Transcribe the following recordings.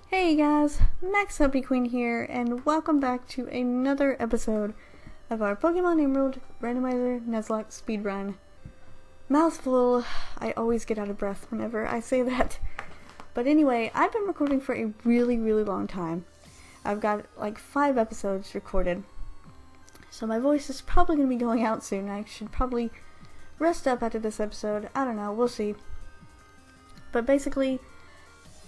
Hey guys, MaxLPQueen here, and welcome back to another episode of our Pokemon Emerald Randomizer Nuzlocke Speedrun. Mouthful, I always get out of breath whenever I say that. But anyway, I've been recording for a really long time. I've got like 5 episodes recorded. So my voice is probably going to be going out soon. I should probably rest up after this episode. I don't know, we'll see. But basically,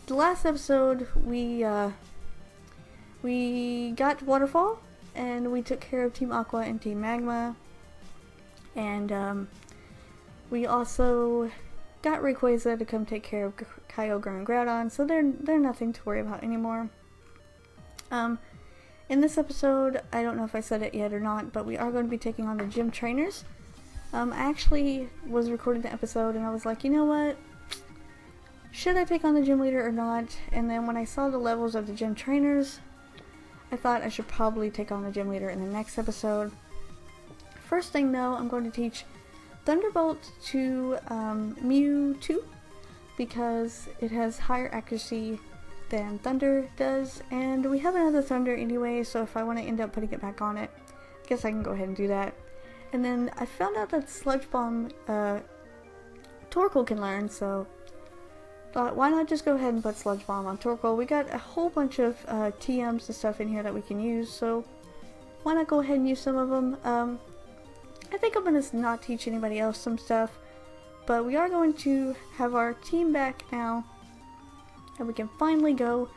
the last episode, we got Waterfall, and we took care of Team Aqua and Team Magma, and we also got Rayquaza to come take care of Kyogre and Groudon, so they're nothing to worry about anymore. In this episode, I don't know if I said it yet or not, but we are going to be taking on the gym trainers. I actually was recording the episode, and I was like, you know what? Should I take on the gym leader or not? And then when I saw the levels of the gym trainers, I thought I should probably take on the gym leader in the next episode. First thing though, I'm going to teach Thunderbolt to Mewtwo because it has higher accuracy than Thunder does, and we have another Thunder anyway, so if I want to end up putting it back on it, I guess I can go ahead and do that. And then I found out that Sludge Bomb Torkoal can learn, so thought, why not just go ahead and put Sludge Bomb on Torkoal? We got a whole bunch of TMs and stuff in here that we can use, so why not go ahead and use some of them? I think I'm going to not teach anybody else some stuff, but we are going to have our team back now, and we can finally go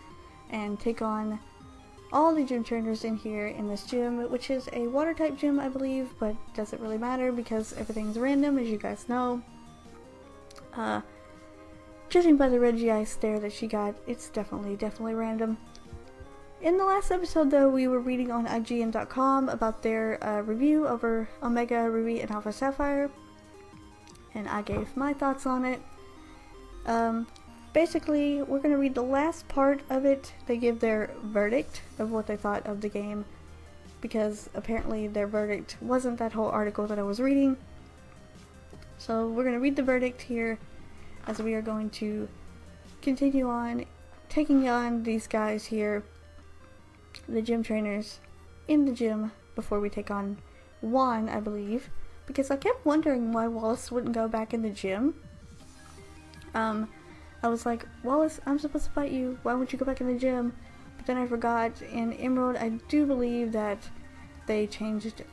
and take on all the gym trainers in here in this gym, which is a water type gym, I believe, but doesn't really matter because everything's random, as you guys know. Judging by the Regice stare that she got, it's definitely random. In the last episode though, we were reading on IGN.com about their review over Omega Ruby and Alpha Sapphire, and I gave my thoughts on it. Basically, we're going to read the last part of it. They give their verdict of what they thought of the game, because apparently their verdict wasn't that whole article that I was reading. So we're going to read the verdict here, as we are going to continue on taking on these guys here, the gym trainers, in the gym before we take on Juan, I believe, because I kept wondering why Wallace wouldn't go back in the gym. I was like, Wallace, I'm supposed to fight you, why won't you go back in the gym? But then I forgot. In Emerald, I do believe that they changed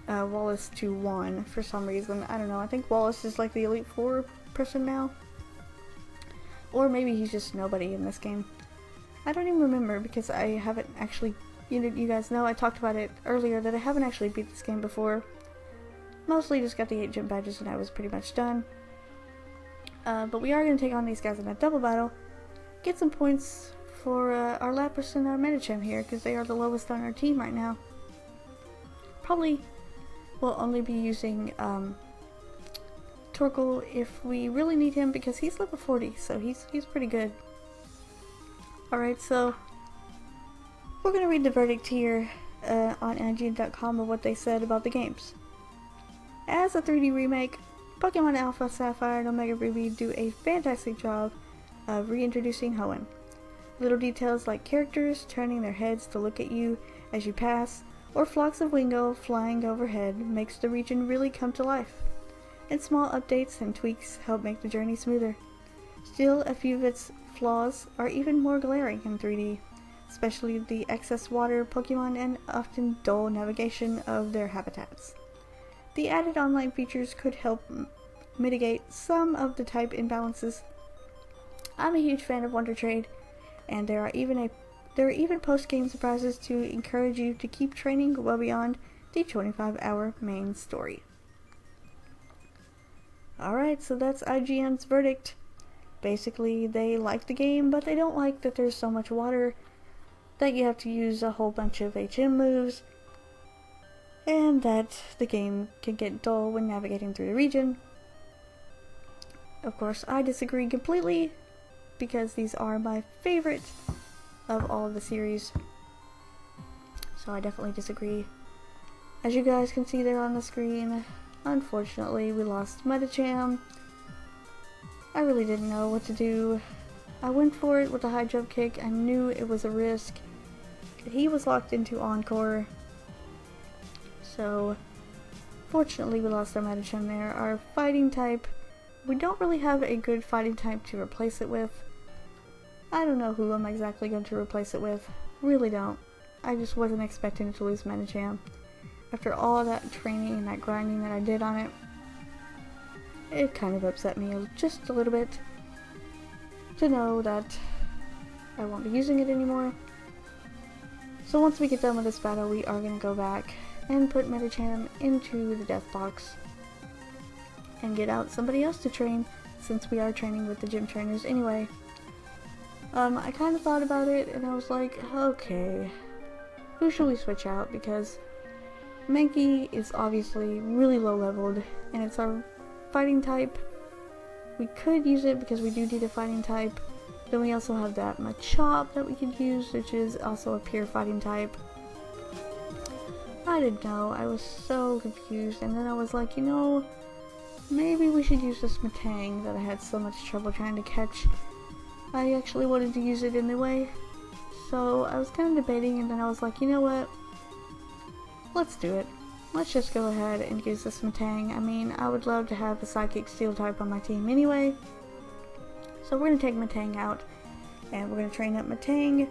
Wallace to Juan for some reason. I don't know, I think Wallace is like the Elite Four person now. Or maybe he's just nobody in this game. I don't even remember because I haven't actually, you guys know I talked about it earlier that I haven't actually beat this game before. Mostly just got the 8 gym badges and I was pretty much done. But we are going to take on these guys in a double battle. Get some points for our Lapras and our Medicham here because they are the lowest on our team right now. Probably will only be using Torkoal if we really need him because he's level 40, so he's pretty good. Alright, so we're going to read the verdict here on IGN.com of what they said about the games. As a 3D remake, Pokemon Alpha Sapphire and Omega Ruby do a fantastic job of reintroducing Hoenn. Little details like characters turning their heads to look at you as you pass, or flocks of Wingull flying overhead makes the region really come to life. And small updates and tweaks help make the journey smoother. Still, a few of its flaws are even more glaring in 3D, especially the excess water Pokemon and often dull navigation of their habitats. The added online features could help mitigate some of the type imbalances. I'm a huge fan of Wonder Trade, and there are even post-game surprises to encourage you to keep training well beyond the 25-hour main story. Alright, so that's IGN's verdict. Basically, they like the game, but they don't like that there's so much water that you have to use a whole bunch of HM moves, and that the game can get dull when navigating through the region. Of course, I disagree completely, because these are my favorite of all of the series. So I definitely disagree. As you guys can see there on the screen, unfortunately we lost Medicham. I really didn't know what to do. I went for it with a high jump kick. I knew it was a risk. He was locked into Encore. So, fortunately we lost our Medicham there. Our fighting type, we don't really have a good fighting type to replace it with. I don't know who I'm exactly going to replace it with. Really don't. I just wasn't expecting to lose Medicham. After all that training and that grinding that I did on it, it kind of upset me just a little bit to know that I won't be using it anymore. So once we get done with this battle, we are going to go back and put Medicham into the death box and get out somebody else to train, since we are training with the gym trainers anyway. I kind of thought about it and I was like, okay, who should we switch out? Because Mankey is obviously really low leveled and it's our fighting type. We could use it because we do need a fighting type. Then we also have that Machop that we could use, which is also a pure fighting type. I didn't know, I was so confused, and then I was like, you know, maybe we should use this Metang that I had so much trouble trying to catch. I actually wanted to use it anyway, so I was kind of debating, and then I was like, you know what, let's do it. Let's just go ahead and use this Metang. I mean, I would love to have a Psychic Steel type on my team anyway. So we're going to take Metang out, and we're going to train up Metang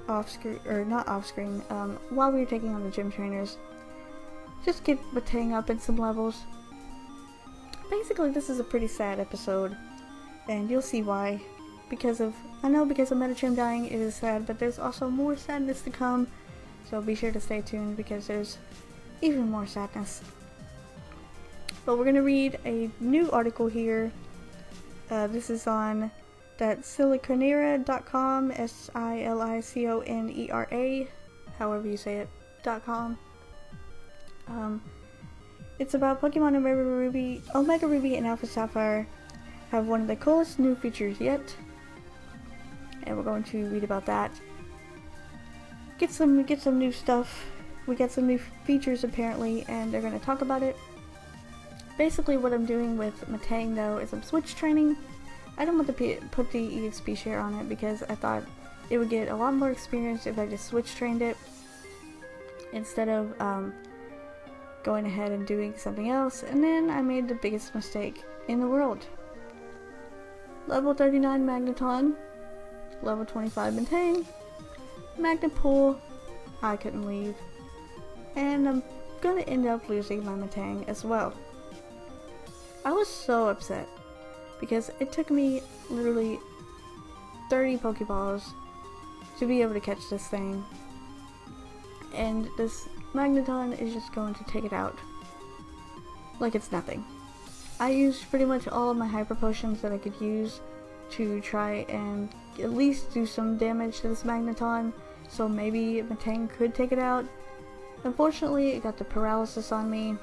off screen, or not off screen, while we were taking on the gym trainers. Just get Metang up in some levels. Basically, this is a pretty sad episode, and you'll see why. I know because of Medicham dying, it is sad, but there's also more sadness to come, so be sure to stay tuned because there's even more sadness. But we're going to read a new article here. This is on that siliconera.com, SILICONERA, however you say it, .com. It's about Pokemon Omega Ruby and Alpha Sapphire have one of the coolest new features yet, and we're going to read about that. Get some new stuff. We got some new features apparently, and they're going to talk about it. Basically what I'm doing with Metang though is I'm switch training. I don't want to put the EXP share on it because I thought it would get a lot more experience if I just switch trained it instead of going ahead and doing something else, and then I made the biggest mistake in the world. Level 39 Magneton, level 25 Metang, Magnet Pool, I couldn't leave, and I'm gonna end up losing my Metang as well. I was so upset because it took me literally 30 Pokeballs to be able to catch this thing, and this Magneton is just going to take it out like it's nothing. I used pretty much all of my Hyper Potions that I could use to try and at least do some damage to this Magneton, so maybe Metang could take it out. Unfortunately, it got the paralysis on me.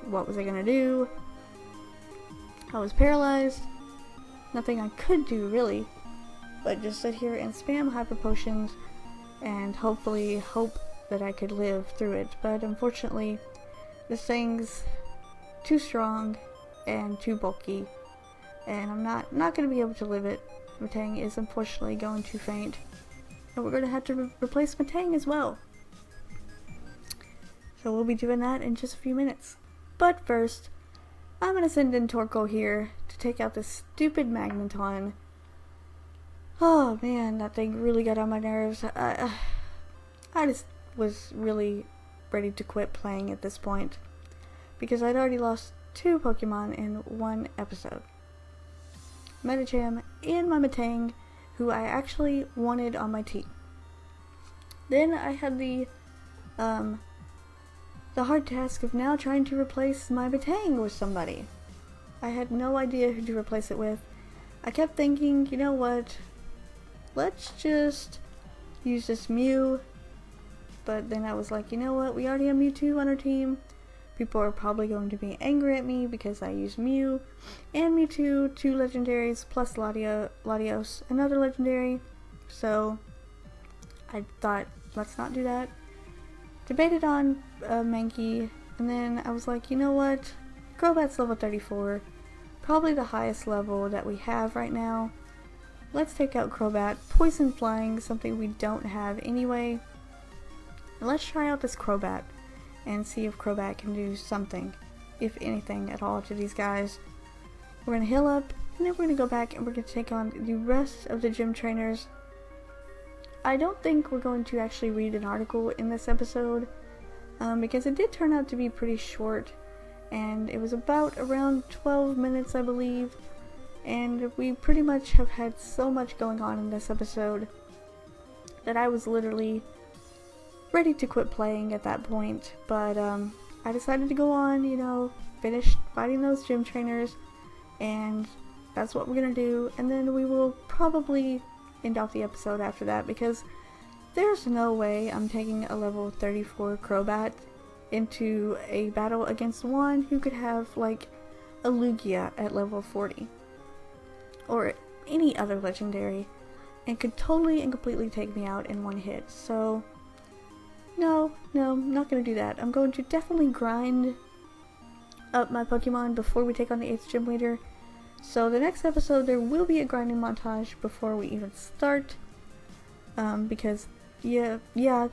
What was I gonna do? I was paralyzed. Nothing I could do really, but just sit here and spam Hyper Potions and hopefully hope that I could live through it. But unfortunately, this thing's too strong and too bulky, and I'm not going to be able to live it. Metang is unfortunately going to faint, and we're going to have to replace Metang as well. So we'll be doing that in just a few minutes. But first, I'm going to send in Torkoal here to take out this stupid Magneton. Oh man, that thing really got on my nerves. I just was really ready to quit playing at this point, because I'd already lost 2 Pokemon in one episode. Medicham and my Metang, who I actually wanted on my team. Then I had the hard task of now trying to replace my Metang with somebody. I had no idea who to replace it with. I kept thinking, you know what, let's just use this Mew. But then I was like, you know what, we already have Mewtwo on our team. People are probably going to be angry at me because I use Mew and Mewtwo, 2 legendaries, plus Latios, another legendary. So I thought, let's not do that. Debated on Mankey, and then I was like, you know what, Crobat's level 34, probably the highest level that we have right now. let's take out Crobat. Poison Flying, something we don't have anyway. And let's try out this Crobat and see if Crobat can do something, if anything at all, to these guys. We're going to heal up, and then we're going to go back and we're going to take on the rest of the gym trainers. I don't think we're going to actually read an article in this episode, because it did turn out to be pretty short, and it was about around 12 minutes, I believe, and we pretty much have had so much going on in this episode that I was literally ready to quit playing at that point, but I decided to go on, you know, finish fighting those gym trainers, and that's what we're gonna do, and then we will probably end off the episode after that, because there's no way I'm taking a level 34 Crobat into a battle against one who could have like a Lugia at level 40 or any other legendary and could totally and completely take me out in one hit. So no, I'm not going to do that. I'm going to definitely grind up my Pokemon before we take on the 8th gym leader. So the next episode there will be a grinding montage before we even start, because yeah,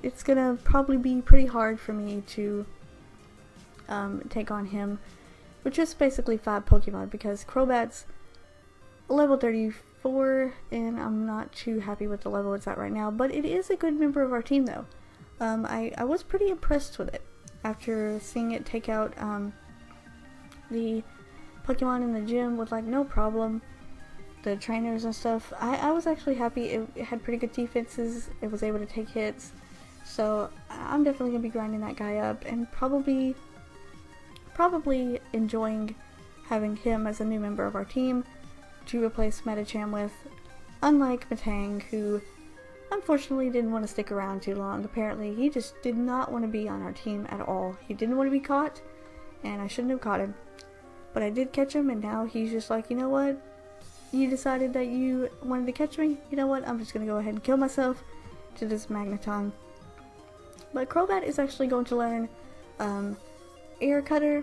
it's gonna probably be pretty hard for me to take on him with just basically 5 Pokemon, because Crobat's level 34 and I'm not too happy with the level it's at right now, but it is a good member of our team though. I was pretty impressed with it after seeing it take out the Pokemon in the gym with like no problem, the trainers and stuff. I was actually happy. It had pretty good defenses, it was able to take hits, so I'm definitely going to be grinding that guy up and probably enjoying having him as a new member of our team to replace Metacham with, unlike Matang, who unfortunately didn't want to stick around too long. Apparently he just did not want to be on our team at all. He didn't want to be caught, and I shouldn't have caught him. But I did catch him, and now he's just like, you know what? You decided that you wanted to catch me? You know what? I'm just going to go ahead and kill myself to this Magneton. But Crobat is actually going to learn Air Cutter,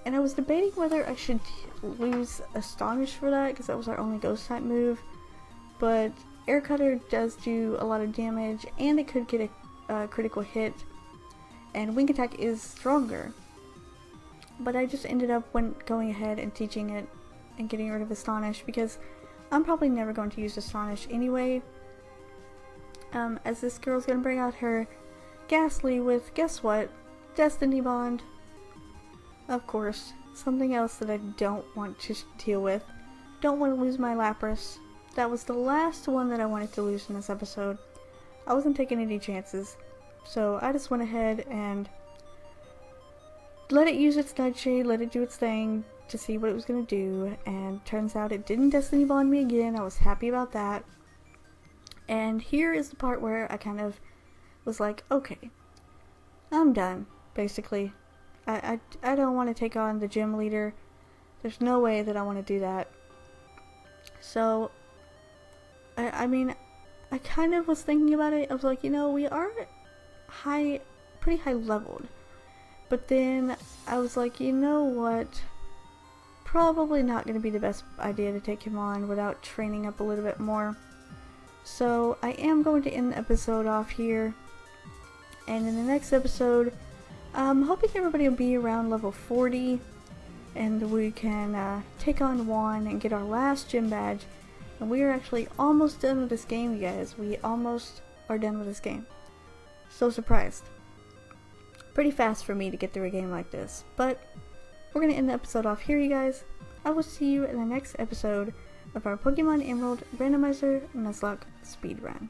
and I was debating whether I should lose Astonish for that, because that was our only Ghost type move. But Air Cutter does do a lot of damage, and it could get a critical hit, and Wing Attack is stronger. But I just ended up going ahead and teaching it and getting rid of Astonish, because I'm probably never going to use Astonish anyway, as this girl's going to bring out her Ghastly with, guess what, Destiny Bond. Of course, something else that I don't want to deal with. Don't want to lose my Lapras. That was the last one that I wanted to lose in this episode. I wasn't taking any chances, so I just went ahead and let it use its Nightshade, let it do its thing to see what it was going to do, and turns out it didn't Destiny Bond me again. I was happy about that. And here is the part where I kind of was like, okay, I'm done, basically. I don't want to take on the gym leader. There's no way that I want to do that. So, I mean, I kind of was thinking about it. I was like, you know, we are pretty high leveled. But then I was like, you know what? Probably not going to be the best idea to take him on without training up a little bit more. So I am going to end the episode off here. And in the next episode, I'm hoping everybody will be around level 40. And we can take on Juan and get our last gym badge. And we are actually almost done with this game, you guys. We almost are done with this game. So surprised. Pretty fast for me to get through a game like this, but we're going to end the episode off here, you guys. I will see you in the next episode of our Pokemon Emerald Randomizer Nuzlocke Speedrun.